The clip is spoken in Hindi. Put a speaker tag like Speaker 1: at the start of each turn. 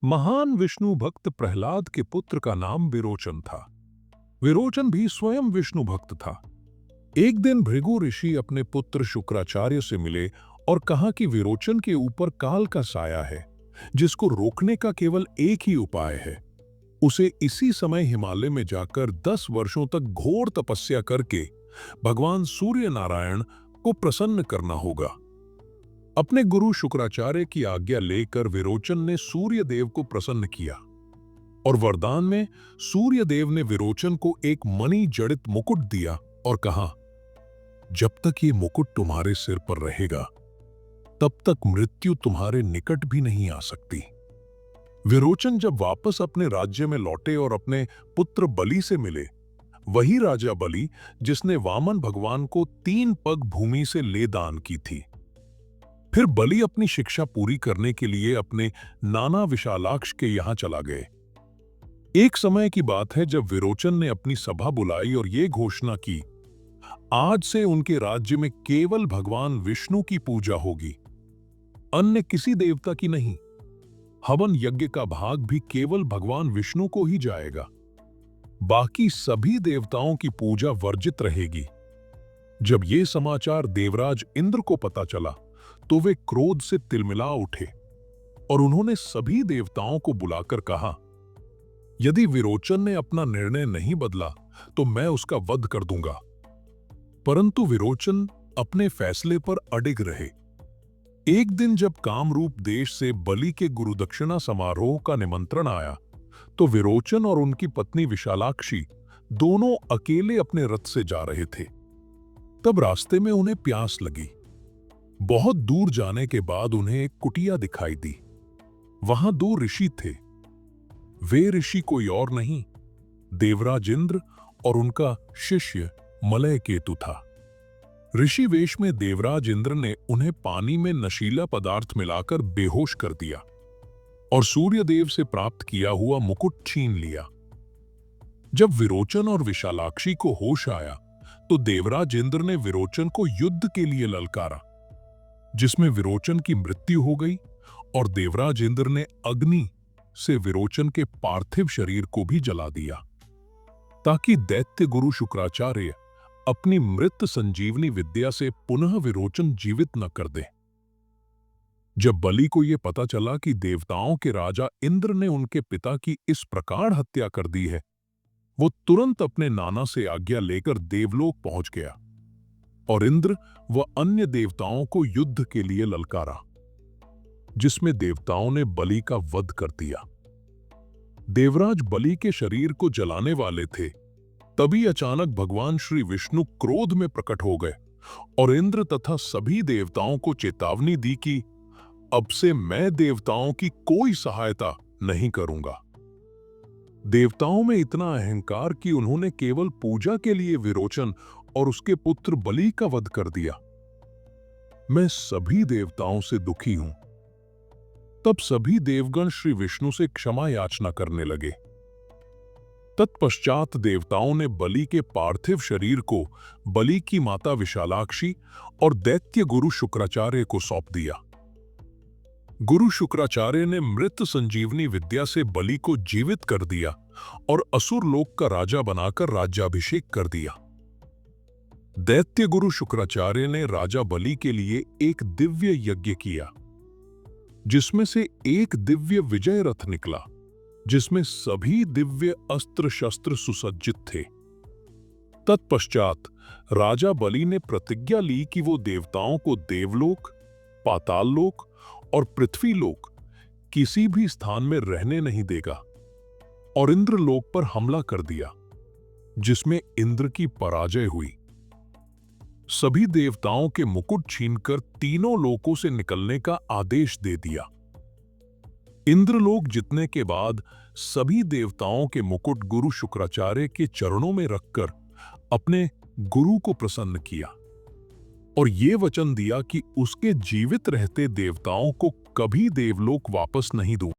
Speaker 1: महान विष्णु भक्त प्रहलाद के पुत्र का नाम विरोचन था। विरोचन भी स्वयं विष्णु भक्त था। एक दिन भृगु ऋषि अपने पुत्र शुक्राचार्य से मिले और कहा कि विरोचन के ऊपर काल का साया है, जिसको रोकने का केवल एक ही उपाय है। उसे इसी समय हिमालय में जाकर 10 वर्षों तक घोर तपस्या करके भगवान सूर्य नारायण को प्रसन्न करना होगा। अपने गुरु शुक्राचार्य की आज्ञा लेकर विरोचन ने सूर्य देव को प्रसन्न किया और वरदान में सूर्य देव ने विरोचन को एक मणि जड़ित मुकुट दिया और कहा, जब तक ये मुकुट तुम्हारे सिर पर रहेगा तब तक मृत्यु तुम्हारे निकट भी नहीं आ सकती। विरोचन जब वापस अपने राज्य में लौटे और अपने पुत्र बलि से मिले, वही राजा बलि जिसने वामन भगवान को 3 पग भूमि से ले दान की थी। फिर बलि अपनी शिक्षा पूरी करने के लिए अपने नाना विशालाक्ष के यहां चला गए। एक समय की बात है जब विरोचन ने अपनी सभा बुलाई और ये घोषणा की, आज से उनके राज्य में केवल भगवान विष्णु की पूजा होगी, अन्य किसी देवता की नहीं। हवन यज्ञ का भाग भी केवल भगवान विष्णु को ही जाएगा, बाकी सभी देवताओं की पूजा वर्जित रहेगी। जब यह समाचार देवराज इंद्र को पता चला तो वे क्रोध से तिलमिला उठे और उन्होंने सभी देवताओं को बुलाकर कहा, यदि विरोचन ने अपना निर्णय नहीं बदला तो मैं उसका वध कर दूंगा। परंतु विरोचन अपने फैसले पर अडिग रहे। एक दिन जब कामरूप देश से बलि के गुरुदक्षिणा समारोह का निमंत्रण आया तो विरोचन और उनकी पत्नी विशालाक्षी दोनों अकेले अपने रथ से जा रहे थे। तब रास्ते में उन्हें प्यास लगी। बहुत दूर जाने के बाद उन्हें एक कुटिया दिखाई दी। वहां 2 ऋषि थे। वे ऋषि कोई और नहीं, देवराज इंद्र और उनका शिष्य मलय केतु था। ऋषि वेश में देवराज इंद्र ने उन्हें पानी में नशीला पदार्थ मिलाकर बेहोश कर दिया और सूर्यदेव से प्राप्त किया हुआ मुकुट छीन लिया। जब विरोचन और विशालाक्षी को होश आया तो देवराज इंद्र ने विरोचन को युद्ध के लिए ललकारा, जिसमें विरोचन की मृत्यु हो गई और देवराज इंद्र ने अग्नि से विरोचन के पार्थिव शरीर को भी जला दिया, ताकि दैत्य गुरु शुक्राचार्य अपनी मृत संजीवनी विद्या से पुनः विरोचन जीवित न कर दे। जब बलि को यह पता चला कि देवताओं के राजा इंद्र ने उनके पिता की इस प्रकार हत्या कर दी है, वो तुरंत अपने नाना से आज्ञा लेकर देवलोक पहुंच गया और इंद्र व अन्य देवताओं को युद्ध के लिए ललकारा, जिसमें देवताओं ने बलि का वध कर दिया। देवराज बलि के शरीर को जलाने वाले थे, तभी अचानक भगवान श्री विष्णु क्रोध में प्रकट हो गए और इंद्र तथा सभी देवताओं को चेतावनी दी कि अब से मैं देवताओं की कोई सहायता नहीं करूंगा। देवताओं में इतना अहंकार कि उन्होंने केवल पूजा के लिए विरोचन और उसके पुत्र बलि का वध कर दिया। मैं सभी देवताओं से दुखी हूं। तब सभी देवगण श्री विष्णु से क्षमा याचना करने लगे। तत्पश्चात देवताओं ने बलि के पार्थिव शरीर को बलि की माता विशालाक्षी और दैत्य गुरु शुक्राचार्य को सौंप दिया। गुरु शुक्राचार्य ने मृत संजीवनी विद्या से बलि को जीवित कर दिया और असुर लोक का राजा बनाकर राज्याभिषेक कर दिया। दैत्य गुरु शुक्राचार्य ने राजा बलि के लिए एक दिव्य यज्ञ किया, जिसमें से एक दिव्य विजय रथ निकला, जिसमें सभी दिव्य अस्त्र शस्त्र सुसज्जित थे। तत्पश्चात राजा बलि ने प्रतिज्ञा ली कि वो देवताओं को देवलोक, पाताल लोक और पृथ्वीलोक किसी भी स्थान में रहने नहीं देगा और इंद्रलोक पर हमला कर दिया, जिसमें इंद्र की पराजय हुई। सभी देवताओं के मुकुट छीनकर तीनों लोकों से निकलने का आदेश दे दिया। इंद्रलोक जीतने के बाद सभी देवताओं के मुकुट गुरु शुक्राचार्य के चरणों में रखकर अपने गुरु को प्रसन्न किया और ये वचन दिया कि उसके जीवित रहते देवताओं को कभी देवलोक वापस नहीं दूं।